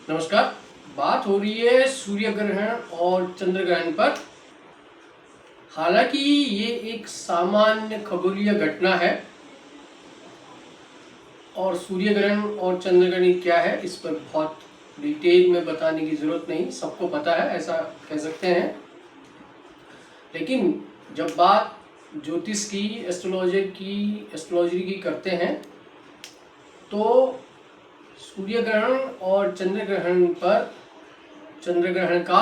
नमस्कार। बात हो रही है सूर्य ग्रहण और चंद्र ग्रहण पर। हालांकि ये एक सामान्य खगोलीय घटना है और सूर्य ग्रहण और चंद्र ग्रहण क्या है इस पर बहुत डिटेल में बताने की जरूरत नहीं, सबको पता है, ऐसा कह सकते हैं। लेकिन जब बात ज्योतिष की, एस्ट्रोलॉजी की करते हैं तो सूर्य ग्रहण और चंद्र ग्रहण पर, चंद्र ग्रहण का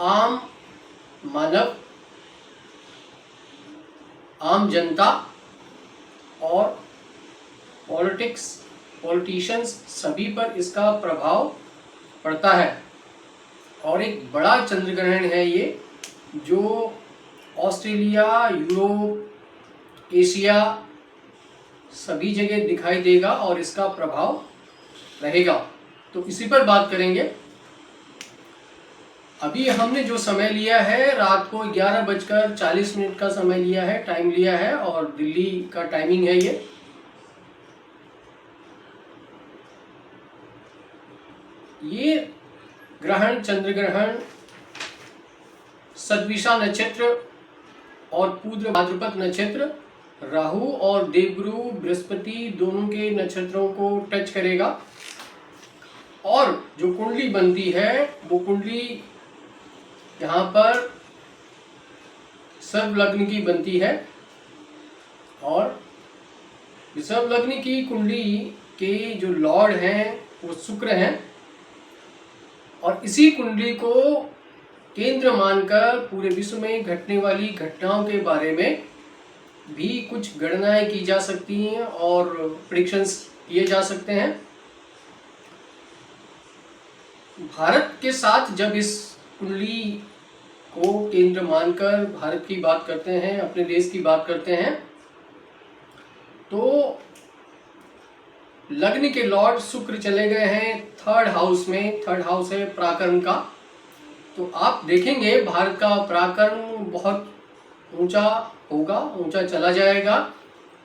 आम मानव, आम जनता और पॉलिटिशियंस सभी पर इसका प्रभाव पड़ता है। और एक बड़ा चंद्र ग्रहण है ये, जो ऑस्ट्रेलिया, यूरोप, एशिया सभी जगह दिखाई देगा और इसका प्रभाव रहेगा। तो इसी पर बात करेंगे। अभी हमने जो समय लिया है, रात को 11:40 का समय लिया है, टाइम लिया है, और दिल्ली का टाइमिंग है ये ग्रहण, चंद्र ग्रहण सतभिषा नक्षत्र और पूर्व भाद्रपद नक्षत्र, राहु और देवगुरु बृहस्पति दोनों के नक्षत्रों को टच करेगा। और जो कुंडली बनती है वो कुंडली यहाँ पर सर्व लग्न की बनती है, और विषव लग्न की कुंडली के जो लॉर्ड हैं वो शुक्र हैं। और इसी कुंडली को केंद्र मानकर पूरे विश्व में घटने वाली घटनाओं के बारे में भी कुछ गणनाएं की जा सकती हैं और प्रेडिक्शंस किए जा सकते हैं। भारत के साथ जब इस कुंडली को केंद्र मानकर भारत की बात करते हैं, अपने देश की बात करते हैं, तो लग्न के लॉर्ड शुक्र चले गए हैं थर्ड हाउस में। थर्ड हाउस है पराक्रम का। तो आप देखेंगे भारत का पराक्रम बहुत ऊंचा होगा, ऊंचा चला जाएगा।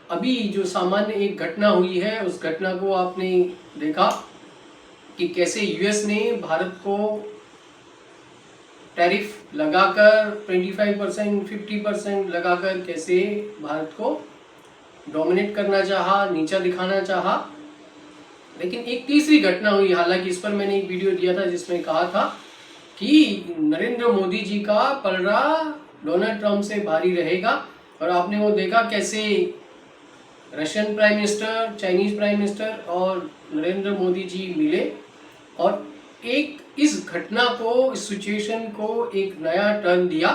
अभी जो सामान्य एक घटना हुई है, उस घटना को आपने देखा कि कैसे यूएस ने भारत को टैरिफ लगाकर 25%, 50% लगाकर कैसे भारत को डोमिनेट करना चाहा, नीचा दिखाना चाहा। लेकिन एक तीसरी घटना हुई, हालांकि इस पर मैंने एक वीडियो दिया था जिसमें कहा था कि नरेंद्र मोदी जी का पलड़ा डोनाल्ड ट्रंप से भारी रहेगा। और आपने वो देखा कैसे Russian prime minister, Chinese prime minister और नरेंद्र मोदी जी मिले और एक इस घटना को, इस सिचुएशन को एक नया टर्न दिया।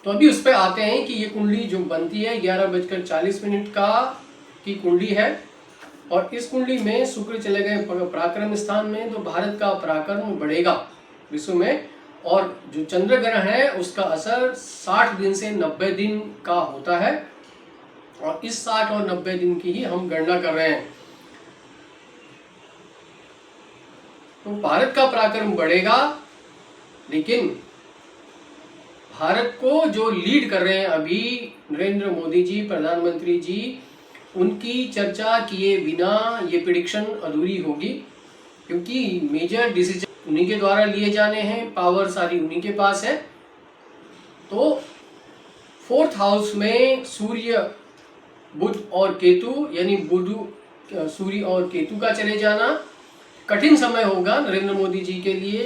तो अभी उस पर आते हैं कि ये कुंडली जो बनती है 11:40 का की कुंडली है, और इस कुंडली में शुक्र चले गए पराक्रम स्थान में, तो भारत का पराक्रम बढ़ेगा विश्व में। और जो चंद्र ग्रहण है उसका असर 60 दिन से 90 दिन का होता है, और इस 60 और 90 दिन की ही हम गणना कर रहे हैं। तो भारत का पराक्रम बढ़ेगा, लेकिन भारत को जो लीड कर रहे हैं अभी नरेंद्र मोदी जी, प्रधानमंत्री जी, उनकी चर्चा किए बिना ये प्रेडिक्शन अधूरी होगी, क्योंकि मेजर डिसीजन उन्हीं के द्वारा लिए जाने हैं, पावर सारी उन्हीं के पास है। तो फोर्थ हाउस में सूर्य, बुध और केतु, यानी बुध, सूर्य और केतु का चले जाना कठिन समय होगा नरेंद्र मोदी जी के लिए।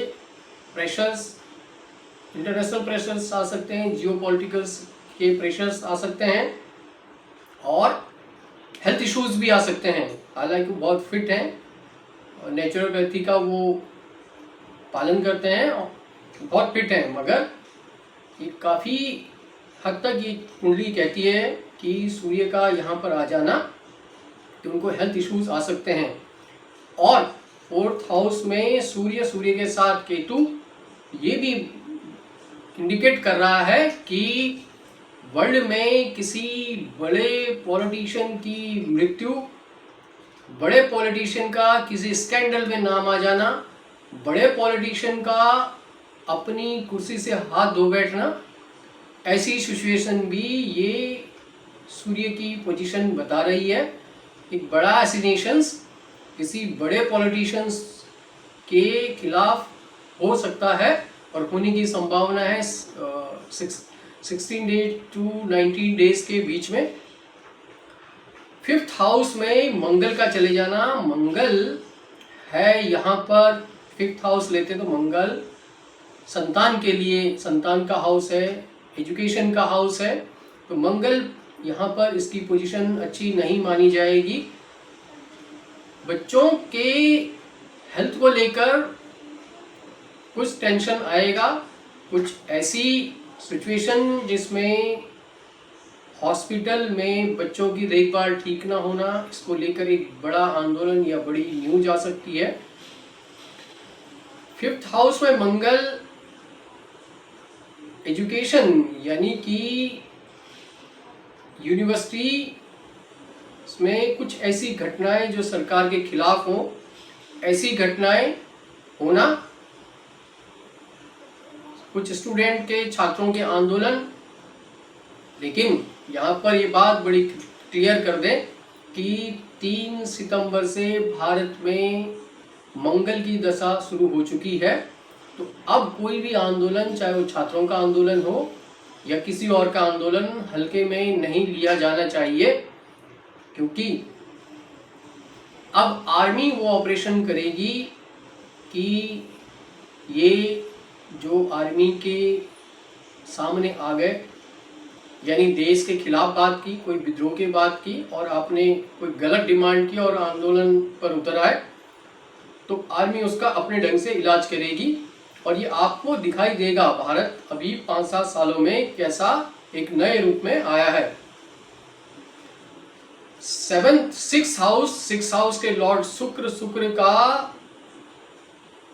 प्रेशर्स, इंटरनेशनल प्रेशर्स आ सकते हैं, जियोपॉलिटिकल्स के प्रेशर्स आ सकते हैं, और हेल्थ इश्यूज भी आ सकते हैं। हालांकि बहुत फिट हैं और नेचुरोपैथी का वो पालन करते हैं, बहुत फिट हैं, मगर ये काफ़ी हद तक ये कुंडली कहती है कि सूर्य का यहाँ पर आ जाना कि उनको हेल्थ इश्यूज आ सकते हैं। और फोर्थ हाउस में सूर्य, सूर्य के साथ केतु, ये भी इंडिकेट कर रहा है कि वर्ल्ड में किसी बड़े पॉलिटिशियन की मृत्यु, बड़े पॉलिटिशियन का किसी स्कैंडल में नाम आ जाना, बड़े पॉलिटिशियन का अपनी कुर्सी से हाथ धो बैठना, ऐसी सिचुएशन भी ये सूर्य की पोजीशन बता रही है। एक बड़ा एसिनेशंस किसी बड़े पॉलिटिशियंस के खिलाफ हो सकता है और होने की संभावना है 16 डेज टू 19 डेज के बीच में। 5th हाउस में मंगल का चले जाना, मंगल है यहाँ पर 5th हाउस लेते तो मंगल संतान के लिए, संतान का हाउस है, एजुकेशन का हाउस है, तो मंगल यहाँ पर इसकी पोजीशन अच्छी नहीं मानी जाएगी। बच्चों के हेल्थ को लेकर कुछ टेंशन आएगा, कुछ ऐसी सिचुएशन जिसमें हॉस्पिटल में बच्चों की देखभाल ठीक ना होना, इसको लेकर एक बड़ा आंदोलन या बड़ी न्यूज आ सकती है। 5th हाउस में मंगल एजुकेशन यानी कि यूनिवर्सिटी में कुछ ऐसी घटनाएं जो सरकार के खिलाफ हो, ऐसी घटनाएं होना, कुछ स्टूडेंट के छात्रों के आंदोलन। लेकिन यहाँ पर ये बात बड़ी क्लियर कर दें कि 3 सितंबर से भारत में मंगल की दशा शुरू हो चुकी है, तो अब कोई भी आंदोलन, चाहे वो छात्रों का आंदोलन हो या किसी और का आंदोलन, हल्के में नहीं लिया जाना चाहिए, क्योंकि अब आर्मी वो ऑपरेशन करेगी कि ये जो आर्मी के सामने आ गए, यानी देश के खिलाफ बात की, कोई विद्रोह की बात की और आपने कोई गलत डिमांड की और आंदोलन पर उतर आए, तो आर्मी उसका अपने ढंग से इलाज करेगी। और ये आपको दिखाई देगा भारत अभी 5-7 सालों में कैसा एक नए रूप में आया है। 6th हाउस के लॉर्ड शुक्र का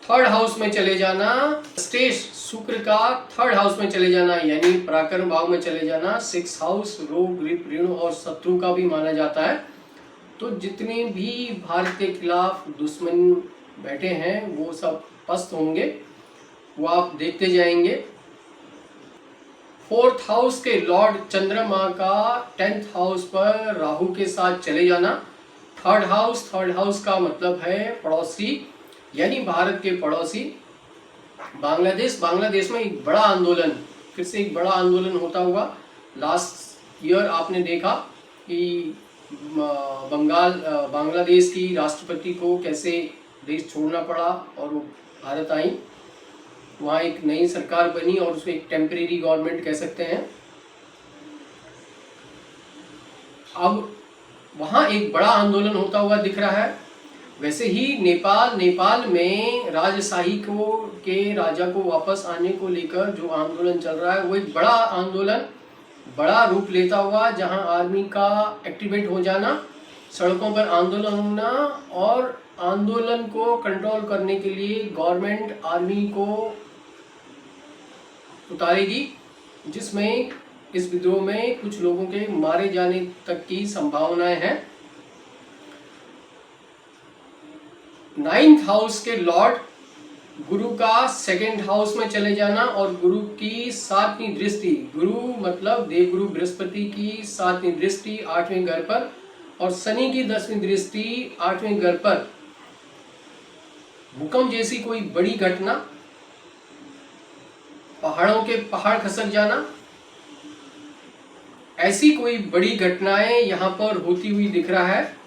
3rd हाउस में चले जाना, स्टेश शुक्र का 3rd हाउस में चले जाना यानी पराक्रम भाव में चले जाना। 6th हाउस रोग, ऋण और शत्रु का भी माना जाता है, तो जितने भी भारत के खिलाफ दुश्मन बैठे हैं वो सब पस्त होंगे, वो आप देखते जाएंगे। 4th हाउस के लॉर्ड चंद्रमा का 10th हाउस पर राहु के साथ चले जाना। 3rd हाउस का मतलब है पड़ोसी, यानी भारत के पड़ोसी बांग्लादेश में एक बड़ा आंदोलन, फिर से एक बड़ा आंदोलन होता हुआ। लास्ट ईयर आपने देखा कि बांग्लादेश की राष्ट्रपति को कैसे देश छोड़ना पड़ा और वो भारत आई, वहाँ एक नई सरकार बनी और उसको एक टेम्परेरी गवर्नमेंट कह सकते हैं। अब वहाँ एक बड़ा आंदोलन होता हुआ दिख रहा है। वैसे ही नेपाल में राजशाही के राजा को वापस आने को लेकर जो आंदोलन चल रहा है वो एक बड़ा आंदोलन, बड़ा रूप लेता हुआ, जहां आर्मी का एक्टिवेट हो जाना, सड़कों पर आंदोलन होना और आंदोलन को कंट्रोल करने के लिए गवर्नमेंट आर्मी को उतारेगी, जिसमें इस विद्रोह में कुछ लोगों के मारे जाने तक की संभावनाएं हैं। 9th हाउस के लॉर्ड गुरु का 2nd हाउस में चले जाना और गुरु की 7वीं दृष्टि, गुरु मतलब देवगुरु बृहस्पति की 7वीं दृष्टि 8वें घर पर और शनि की 10वीं दृष्टि 8वें घर पर। भूकंप जैसी कोई बड़ी घटना, पहाड़ों के पहाड़ खसक जाना, ऐसी कोई बड़ी घटनाएं यहाँ पर होती हुई दिख रहा है।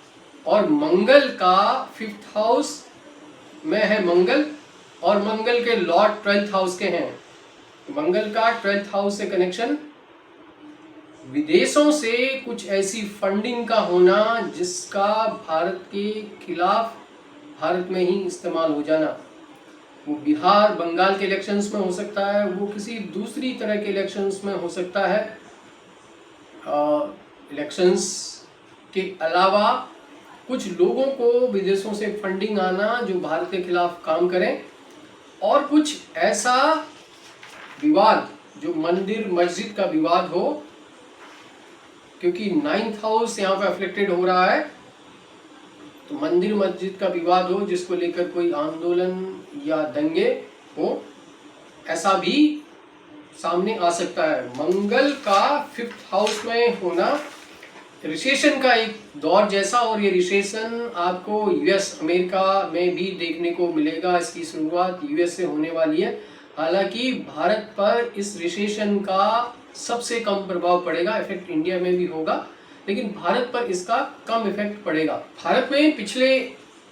और मंगल का 5th हाउस में है मंगल, और मंगल के लॉर्ड 12th हाउस के हैं। मंगल का 12th हाउस से कनेक्शन, विदेशों से कुछ ऐसी फंडिंग का होना जिसका भारत के खिलाफ भारत में ही इस्तेमाल हो जाना। वो बिहार बंगाल के इलेक्शंस में हो सकता है, वो किसी दूसरी तरह के इलेक्शंस में हो सकता है। इलेक्शंस के अलावा कुछ लोगों को विदेशों से फंडिंग आना जो भारत के खिलाफ काम करें, और कुछ ऐसा विवाद जो मंदिर मस्जिद का विवाद हो, क्योंकि 9th हाउस यहाँ पे अफेक्टेड हो रहा है, तो मंदिर मस्जिद का विवाद हो जिसको लेकर कोई आंदोलन या दंगे हो, ऐसा भी सामने आ सकता है। मंगल का 5th हाउस में होना रिसेशन का एक दौर जैसा, और ये रिसेशन आपको यूएस अमेरिका में भी देखने को मिलेगा। इसकी शुरुआत यूएस से होने वाली है। हालांकि भारत पर इस रिसेशन का सबसे कम प्रभाव पड़ेगा, इफेक्ट इंडिया में भी होगा, लेकिन भारत पर इसका कम इफेक्ट पड़ेगा। भारत में पिछले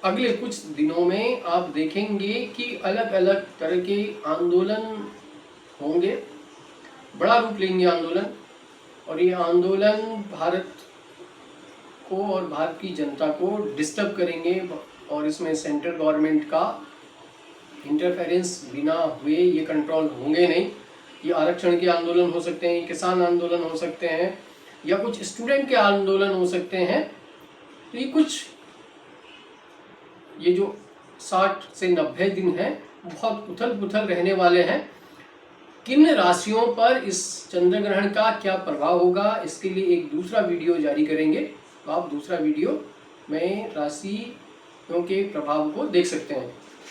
अगले कुछ दिनों में आप देखेंगे कि अलग अलग तरह के आंदोलन होंगे, बड़ा रूप लेंगे आंदोलन, और ये आंदोलन भारत को और भारत की जनता को डिस्टर्ब करेंगे, और इसमें सेंट्रल गवर्नमेंट का इंटरफेरेंस बिना हुए ये कंट्रोल होंगे नहीं। ये आरक्षण के आंदोलन हो सकते हैं, किसान आंदोलन हो सकते हैं, या कुछ स्टूडेंट के आंदोलन हो सकते हैं। तो ये जो 60 से 90 दिन है बहुत उथल पुथल रहने वाले हैं। किन राशियों पर इस चंद्र ग्रहण का क्या प्रभाव होगा, इसके लिए एक दूसरा वीडियो जारी करेंगे। तो आप दूसरा वीडियो में राशियों के प्रभाव को देख सकते हैं।